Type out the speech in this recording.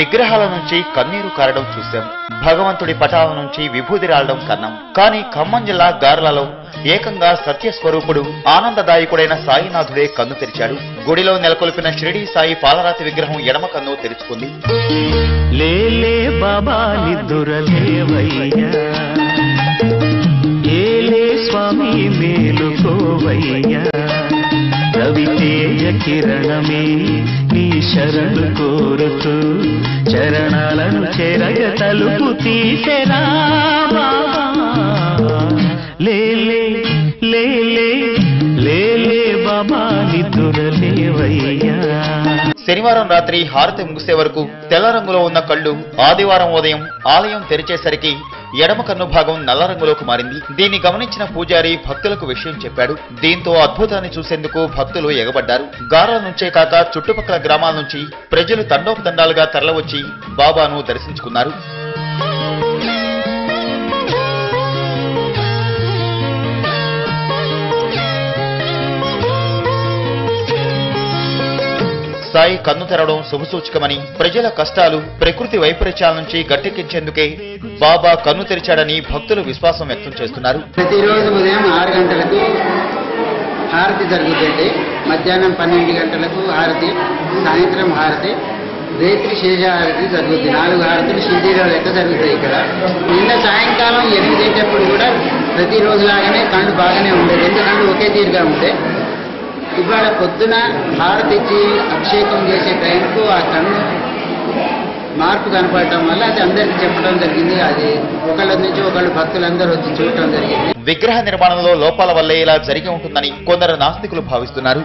విగ్రహాల నుంచి కన్నీరు కారడం చూశాం. భగవంతుడి పటాల నుంచి విభూది రాలడం కన్నాం. కానీ ఖమ్మం జిల్లా గార్లలో ఏకంగా సత్యస్వరూపుడు ఆనందదాయకుడైన సాయినాథుడే కన్ను తెరిచాడు. గుడిలో నెలకొల్పిన షిరిడీ సాయి పాలరాతి విగ్రహం ఎడమ కన్ను తెరుచుకుంది. లేలే బాబా నిద్దురలేవయ్యా, ఏలే స్వామి మేలుకోవయ్యా, రవితేజ కిరణమే నీ శరణు కోరుతూ చరణాలను చెరగ తలుపు తీసెరా బాబా. లేలే లేలే లేలే బాబా నిద్దురలేవయ్యా. శనివారం రాత్రి హారతి ముగిసే వరకు తెల్ల రంగులో ఉన్న కళ్ళు ఆదివారం ఉదయం ఆలయం తెరిచేసరికి ఎడమ కన్ను భాగం నల్ల రంగులోకి మారింది. దీన్ని గమనించిన పూజారి భక్తులకు విషయం చెప్పాడు. దీంతో అద్భుతాన్ని చూసేందుకు భక్తులు ఎగబడ్డారు. గార్ల నుంచే కాక చుట్టుపక్కల గ్రామాల నుంచి ప్రజలు తండోపతండాలుగా తరలివచ్చి బాబాను దర్శించుకున్నారు. సాయి కన్ను తెరవడం శుభసూచకమని, ప్రజల కష్టాలు ప్రకృతి వైపరీత్యాల నుంచి గట్టెక్కించేందుకే బాబా కన్ను తెరిచాడని భక్తులు విశ్వాసం వ్యక్తం చేస్తున్నారు. ప్రతిరోజు ఉదయం 6 గంటలకు హారతి జరుగుతుంది. మధ్యాహ్నం 12 గంటలకు హారతి, సాయంత్రం హారతి, రేత్రి శేషహారతి జరుగుతుంది. 4 హారతులు షిరిడీలో లెక్క జరుగుతాయి. ఇక్కడ నిన్న సాయంకాలం 8 గంటప్పుడు కూడా ప్రతిరోజులాగానే కళ్ళు బాగానే ఉండేది. 2 కళ్ళు ఒకే తీరుగా ఉంటాయి. ఇవాళ పొద్దున హారతి ఇచ్చి అభిషేకం చేసే టైంకు ఆ కన్ను మార్పు కనపడటం వల్ల అది అందరికీ చెప్పడం జరిగింది. అది ఒకళ్ళ నుంచి ఒకళ్ళు భక్తులందరూ వచ్చి చూడటం జరిగింది. విగ్రహ నిర్మాణంలో లోపాల వల్లే ఇలా జరిగి ఉంటుందని కొందరు నాస్తికులు భావిస్తున్నారు.